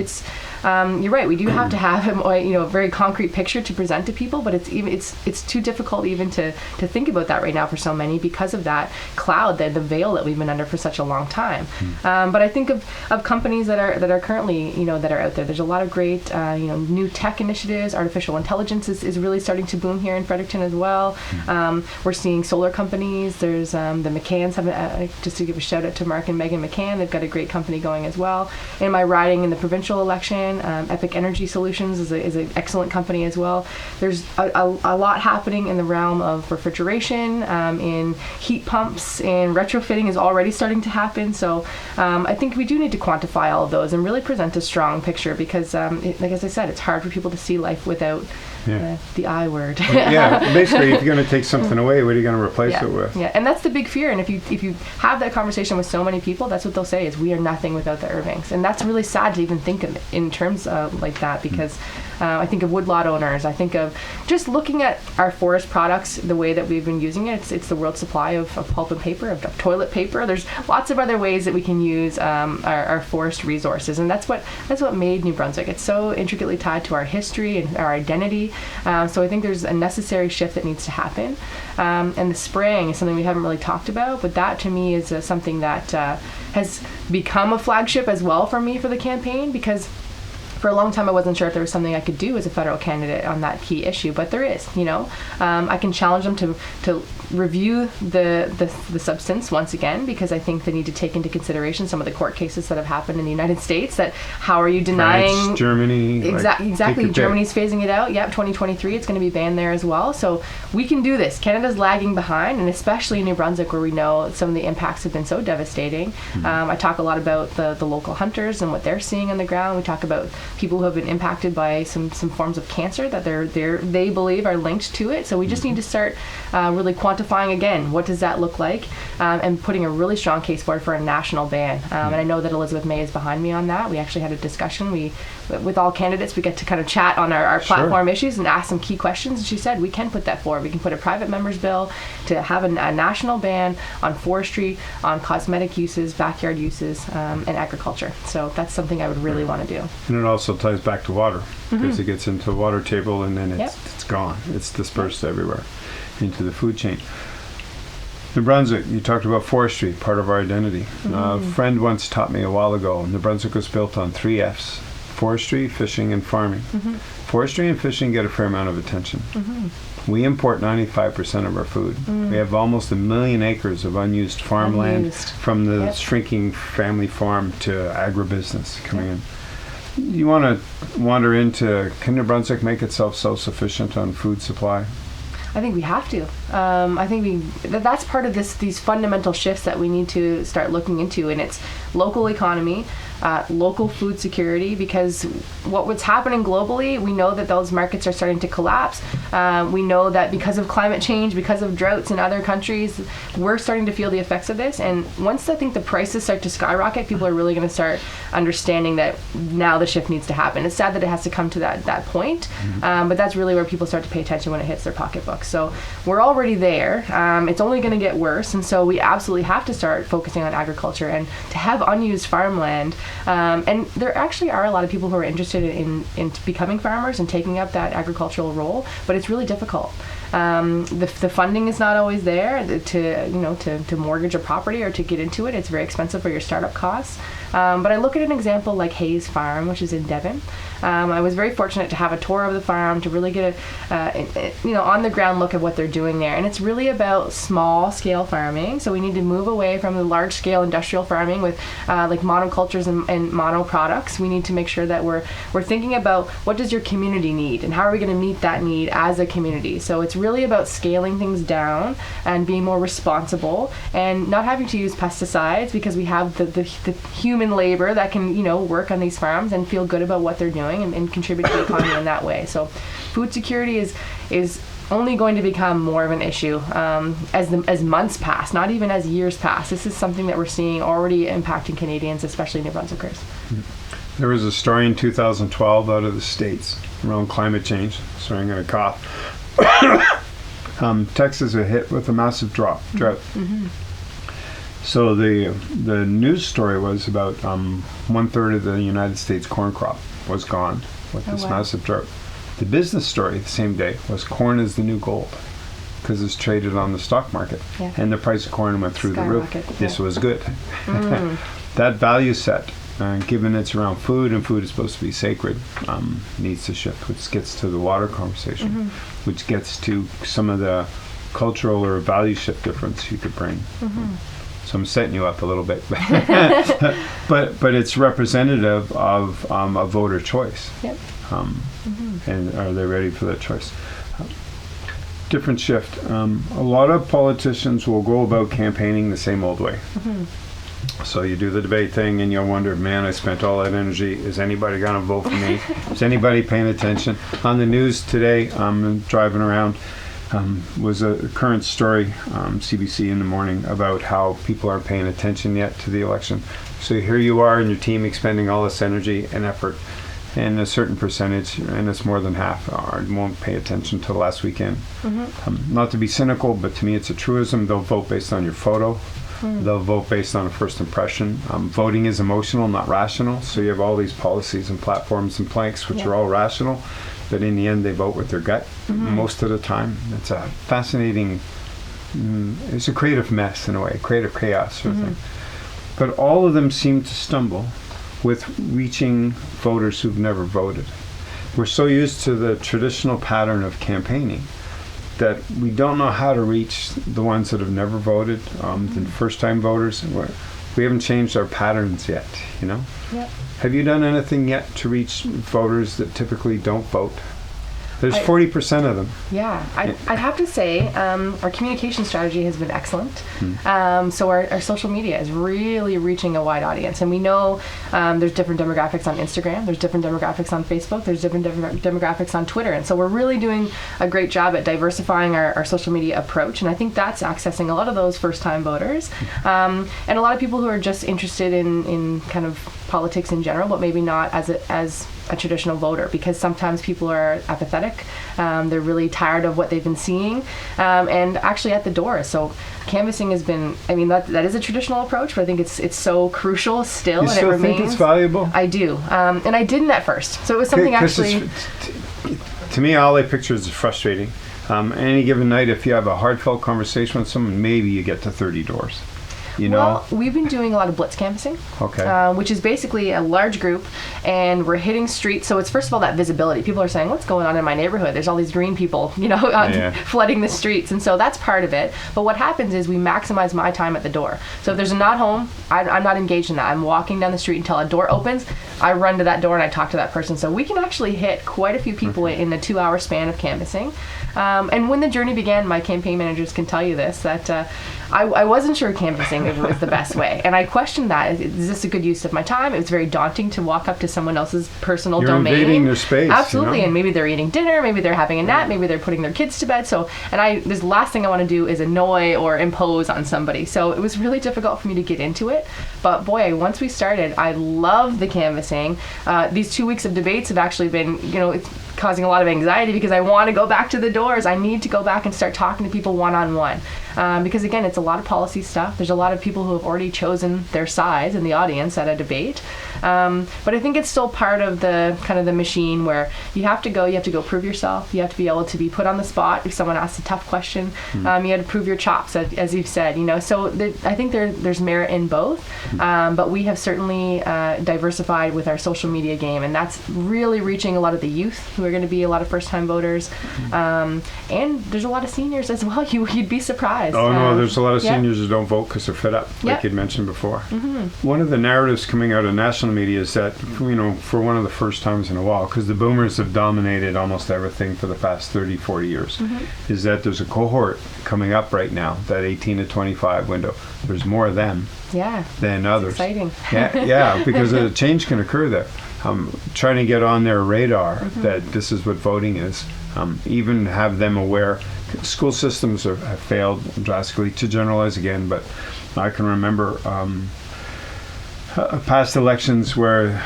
you're right. We do have to have a very concrete picture to present to people, but it's too difficult even to think about that right now for so many because of that cloud, the veil that we've been under for such a long time. But I think of companies that are currently that are out there. There's a lot of great new tech initiatives. Artificial intelligence is really starting to boom here in Fredericton as well. We're seeing solar companies. There's the McCanns have just to give a shout out to Mark and Megan McCann. They've got a great company going as well. In my riding in the provincial election, Epic Energy Solutions is an excellent company as well. There's a lot happening in the realm of refrigeration, in heat pumps, and retrofitting is already starting to happen. So I think we do need to quantify all of those and really present a strong picture because, like as I said, it's hard for people to see life without the I word. Basically, if you're going to take something away, what are you going to replace it with? Yeah, and that's the big fear. And if you have that conversation with so many people, that's what they'll say is we are nothing without the Irvings. And that's really sad to even think of it in terms of like that because I think of woodlot owners. I think of just looking at our forest products, the way that we've been using it. It's the world supply of pulp and paper, of toilet paper. There's lots of other ways that we can use our forest resources. And that's what made New Brunswick. It's so intricately tied to our history and our identity. So I think there's a necessary shift that needs to happen. And the spraying is something we haven't really talked about, but that to me is something that has become a flagship as well for me for the campaign because for a long time I wasn't sure if there was something I could do as a federal candidate on that key issue, but there is. I can challenge them to review the substance once again because I think they need to take into consideration some of the court cases that have happened in the United States. That how are you denying France, Germany? Exactly. Germany's phasing it out. Yep, 2023 it's going to be banned there as well. So we can do this. Canada's lagging behind, and especially in New Brunswick where we know some of the impacts have been so devastating. I talk a lot about the local hunters and what they're seeing on the ground. We talk about people who have been impacted by some forms of cancer that they believe are linked to it. So we just need to start really quantifying again what does that look like and putting a really strong case forward for a national ban. And I know that Elizabeth May is behind me on that. We actually had a discussion. With all candidates, we get to kind of chat on our platform issues and ask some key questions. And she said we can put that forward. We can put a private member's bill to have a national ban on forestry, on cosmetic uses, backyard uses, and agriculture. So that's something I would really want to do. And it also ties back to water because it gets into the water table and then it's gone. It's dispersed everywhere into the food chain. New Brunswick, you talked about forestry, part of our identity. A friend once taught me a while ago, New Brunswick was built on 3 F's: forestry, fishing, and farming. Forestry and fishing get a fair amount of attention. We import 95% of our food. We have almost 1 million acres of unused farmland from the shrinking family farm to agribusiness coming in. You want to wander into, can New Brunswick make itself self-sufficient on food supply? I think we have to. I think that's part of these fundamental shifts that we need to start looking into, and it's local economy, local food security, because what's happening globally, we know that those markets are starting to collapse. We know that because of climate change, because of droughts in other countries, we're starting to feel the effects of this. And once I think the prices start to skyrocket, people are really going to start understanding that now the shift needs to happen. It's sad that it has to come to that point, but that's really where people start to pay attention when it hits their pocketbook. So we're already there. It's only going to get worse, and so we absolutely have to start focusing on agriculture and to have unused farmland. And there actually are a lot of people who are interested in becoming farmers and taking up that agricultural role, but it's really difficult. The funding is not always there to mortgage a property or to get into it. It's very expensive for your startup costs. But I look at an example like Hayes Farm, which is in Devon. I was very fortunate to have a tour of the farm, to really get a on the ground look at what they're doing there. And it's really about small scale farming. So we need to move away from the large scale industrial farming with like monocultures and mono products. We need to make sure that we're thinking about what does your community need and how are we going to meet that need as a community. So it's really about scaling things down and being more responsible and not having to use pesticides, because we have the human labor that can work on these farms and feel good about what they're doing and contribute to the economy in that way. So food security is only going to become more of an issue as months pass, not even as years pass. This is something that we're seeing already impacting Canadians, especially New Brunswickers. There was a story in 2012 out of the States around climate change. Sorry, I'm going to cough. Texas was hit with a massive drought. So the news story was about 1/3 of the United States corn crop was gone with this massive drought. The business story the same day was corn is the new gold, because it's traded on the stock market, and the price of corn went through the roof. This was good. That value set, given it's around food, and food is supposed to be sacred, needs to shift, which gets to the water conversation, which gets to some of the cultural or value shift difference you could bring. So I'm setting you up a little bit, but it's representative of a voter choice. Yep. And are they ready for that choice? Different shift. A lot of politicians will go about campaigning the same old way. So you do the debate thing and you'll wonder, man, I spent all that energy. Is anybody going to vote for me? Is anybody paying attention? On the news today, I'm driving around, was a current story, CBC in the morning, about how people aren't paying attention yet to the election. So here you are and your team expending all this energy and effort, and a certain percentage, and it's more than half, won't pay attention till last weekend. Not to be cynical, but to me it's a truism. They'll vote based on your photo. They'll vote based on a first impression. Voting is emotional, not rational. So you have all these policies and platforms and planks which are all rational, but in the end they vote with their gut most of the time. It's a fascinating, it's a creative mess in a way, creative chaos sort of thing. But all of them seem to stumble with reaching voters who've never voted. We're so used to the traditional pattern of campaigning that we don't know how to reach the ones that have never voted, the first-time voters. We haven't changed our patterns yet, Have you done anything yet to reach voters that typically don't vote? There's 40% of them. Yeah, I'd have to say our communication strategy has been excellent. So our social media is really reaching a wide audience. And we know there's different demographics on Instagram, there's different demographics on Facebook, there's different demographics on Twitter. And so we're really doing a great job at diversifying our social media approach. And I think that's accessing a lot of those first-time voters. And a lot of people who are just interested in kind of politics in general, but maybe not as a traditional voter, because sometimes people are apathetic. They're really tired of what they've been seeing, and actually at the door. So canvassing has been, that is a traditional approach, but I think it's so crucial still. You and still it remains. think it's valuable? I do, and I didn't at first. So it was something actually. To me, all I picture is frustrating. Any given night, if you have a heartfelt conversation with someone, maybe you get to 30 doors. Well, we've been doing a lot of blitz canvassing, which is basically a large group, and we're hitting streets. So it's, first of all, that visibility. People are saying, what's going on in my neighborhood? There's all these green people, flooding the streets. And so that's part of it. But what happens is we maximize my time at the door. So if there's a not home, I'm not engaged in that. I'm walking down the street until a door opens. I run to that door and I talk to that person. So we can actually hit quite a few people in a 2-hour span of canvassing. And when the journey began, my campaign managers can tell you this, that I wasn't sure canvassing was the best way. And I questioned that. Is this a good use of my time? It was very daunting to walk up to someone else's personal domain. You're invading their space. Absolutely. You know? And maybe they're eating dinner, maybe they're having a nap, maybe they're putting their kids to bed. So, this last thing I want to do is annoy or impose on somebody. So it was really difficult for me to get into it. But boy, once we started, I loved the canvassing. These 2 weeks of debates have actually been, it's causing a lot of anxiety because I want to go back to the doors. I need to go back and start talking to people one-on-one. Because again, it's a lot of policy stuff. There's a lot of people who have already chosen their sides in the audience at a debate. But I think it's still part of the kind of the machine where you have to go prove yourself. You have to be able to be put on the spot if someone asks a tough question. You have to prove your chops, as you've said, So I think there's merit in both. But we have certainly diversified with our social media game, and that's really reaching a lot of the youth who are going to be a lot of first-time voters. And there's a lot of seniors as well. You'd be surprised. Oh, no, there's a lot of seniors who don't vote because they're fed up, like you'd mentioned before. One of the narratives coming out of national media is that, for one of the first times in a while, because the boomers have dominated almost everything for the past 30, 40 years, is that there's a cohort coming up right now, that 18 to 25 window. There's more of them than others. Exciting. Yeah, because a change can occur there. Trying to get on their radar that this is what voting is. Even have them aware. School systems have failed drastically, to generalize again, but I can remember past elections where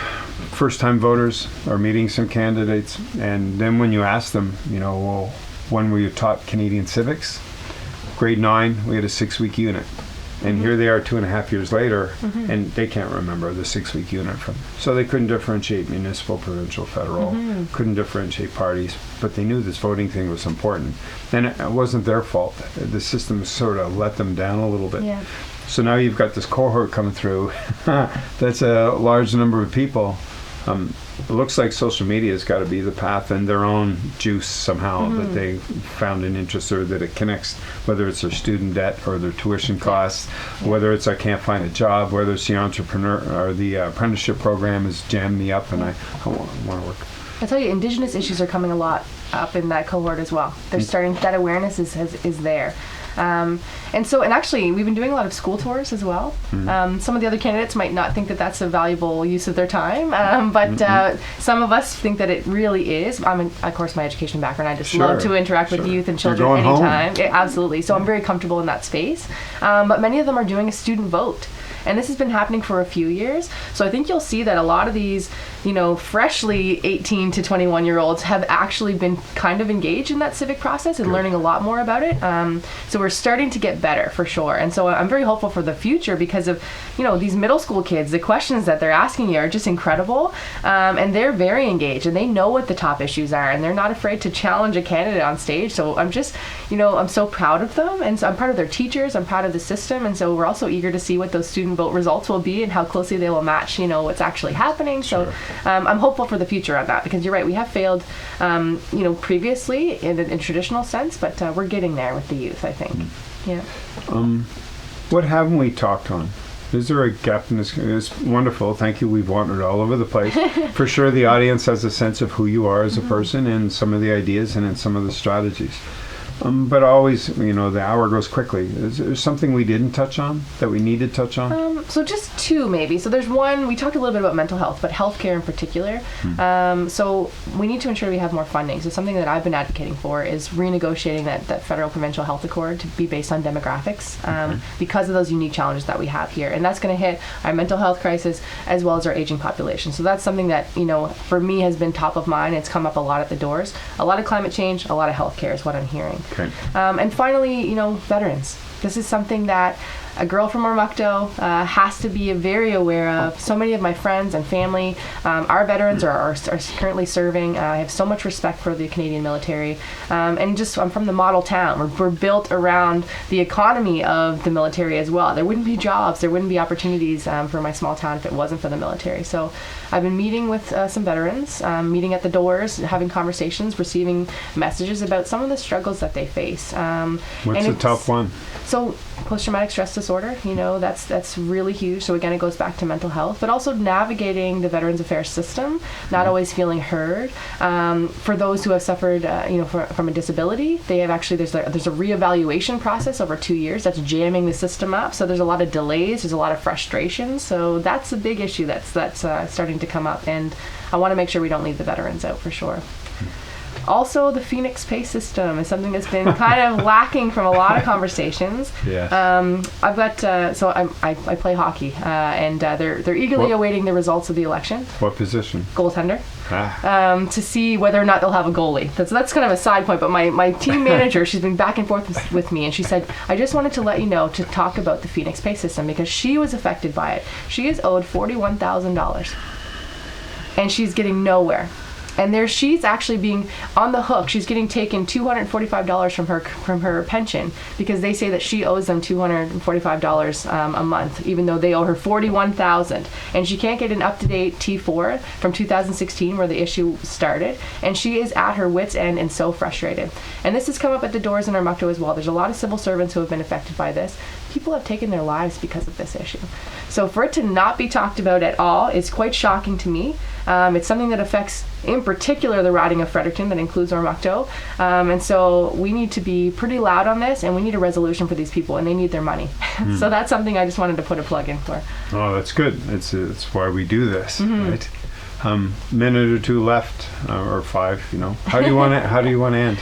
first-time voters are meeting some candidates, and then when you ask them, well, when were you taught Canadian civics? Grade 9, we had a 6-week unit. And here they are 2.5 years later, and they can't remember the 6-week unit from. So they couldn't differentiate municipal, provincial, federal, couldn't differentiate parties, but they knew this voting thing was important. And it wasn't their fault. The system sort of let them down a little bit. Yeah. So now you've got this cohort coming through. That's a large number of people. It looks like social media has got to be the path, and their own juice somehow that they found an interest, or that it connects, whether it's their student debt or their tuition costs, whether it's I can't find a job, whether it's the entrepreneur or the apprenticeship program has jammed me up and I want to work. I tell you, Indigenous issues are coming a lot up in that cohort as well. They're starting, that awareness is there. And actually, we've been doing a lot of school tours as well. Some of the other candidates might not think that that's a valuable use of their time, but some of us think that it really is. Of course, my education background, I just love to interact with youth and children anytime. Yeah, absolutely. So I'm very comfortable in that space. But many of them are doing a student vote. And this has been happening for a few years. So I think you'll see that a lot of these, freshly 18 to 21-year-olds have actually been kind of engaged in that civic process and learning a lot more about it. So we're starting to get better for sure. And so I'm very hopeful for the future because of, these middle school kids, the questions that they're asking you are just incredible. And they're very engaged and they know what the top issues are and they're not afraid to challenge a candidate on stage. So I'm just, I'm so proud of them. And so I'm proud of their teachers. I'm proud of the system. And so we're also eager to see what those student vote results will be and how closely they will match, what's actually happening. So I'm hopeful for the future on that because you're right, we have failed, previously in a traditional sense, but we're getting there with the youth, I think. Yeah. What haven't we talked on? Is there a gap in this? It's wonderful. Thank you. We've wandered all over the place. For sure, the audience has a sense of who you are as a person and some of the ideas and in some of the strategies. But always, the hour goes quickly. Is there something we didn't touch on that we need to touch on? So just two, maybe. So there's one, we talked a little bit about mental health, but healthcare in particular. So we need to ensure we have more funding. So something that I've been advocating for is renegotiating that federal provincial health accord to be based on demographics because of those unique challenges that we have here. And that's going to hit our mental health crisis as well as our aging population. So that's something that, for me has been top of mind. It's come up a lot at the doors. A lot of climate change, a lot of healthcare is what I'm hearing. Okay. And finally, veterans. This is something that a girl from Ormukto has to be very aware of. So many of my friends and family are veterans or are currently serving. I have so much respect for the Canadian military. And just, I'm from the model town. We're built around the economy of the military as well. There wouldn't be jobs, there wouldn't be opportunities for my small town if it wasn't for the military. So I've been meeting with some veterans, meeting at the doors, having conversations, receiving messages about some of the struggles that they face. What's the top one? So post-traumatic stress disorder, that's really huge. So again, it goes back to mental health, but also navigating the Veterans Affairs system, not always feeling heard. For those who have suffered, from a disability, they have actually, there's a reevaluation process over 2 years that's jamming the system up. So there's a lot of delays, there's a lot of frustration. So that's a big issue that's starting to come up, and I want to make sure we don't leave the veterans out for sure. Also, the Phoenix pay system is something that's been kind of lacking from a lot of conversations. Yes. I've got I play hockey, and they're eagerly awaiting the results of the election. What position? Goaltender. To see whether or not they'll have a goalie. That's kind of a side point, but my team manager, she's been back and forth with me, and she said, I just wanted to let you know to talk about the Phoenix pay system because she was affected by it. She is owed $41,000, and she's getting nowhere. And she's actually being on the hook. She's getting taken $245 from her pension because they say that she owes them $245 a month, even though they owe her $41,000. And she can't get an up-to-date T4 from 2016 where the issue started. And she is at her wit's end and so frustrated. And this has come up at the doors in Armuckto as well. There's a lot of civil servants who have been affected by this. People have taken their lives because of this issue. So for it to not be talked about at all is quite shocking to me. It's something that affects, in particular, the riding of Fredericton, that includes Armuckto. And so we need to be pretty loud on this, and we need a resolution for these people, and they need their money. So that's something I just wanted to put a plug in for. Oh, that's good. It's why we do this, right? Minute or two left, or 5. How do you want to end?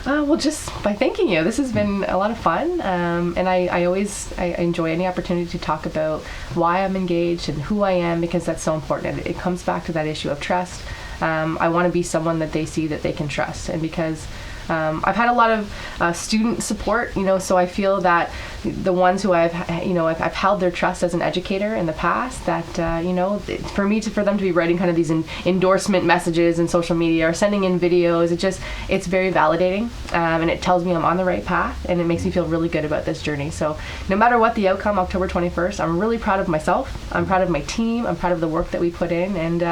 Well, just by thanking you. This has been a lot of fun, and I enjoy any opportunity to talk about why I'm engaged and who I am, because that's so important. It comes back to that issue of trust. I want to be someone that they see that they can trust, and because I've had a lot of student support, so I feel that the ones who I've held their trust as an educator in the past, that for them to be writing kind of these endorsement messages in social media or sending in videos, it's very validating, and it tells me I'm on the right path, and it makes me feel really good about this journey. So no matter what the outcome, October 21st, I'm really proud of myself. I'm proud of my team. I'm proud of the work that we put in, and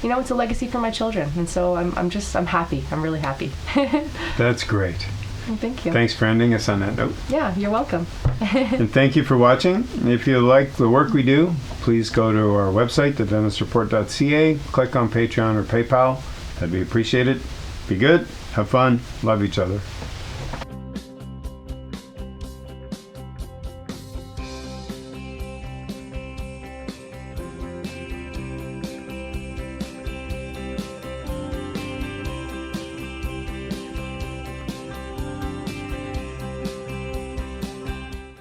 it's a legacy for my children, and so I'm happy. I'm really happy. That's great. Well, thank you. Thanks for ending us on that note. Yeah, you're welcome. And thank you for watching. If you like the work we do, please go to our website, thedentistreport.ca, click on Patreon or PayPal. That'd be appreciated. Be good, have fun, love each other.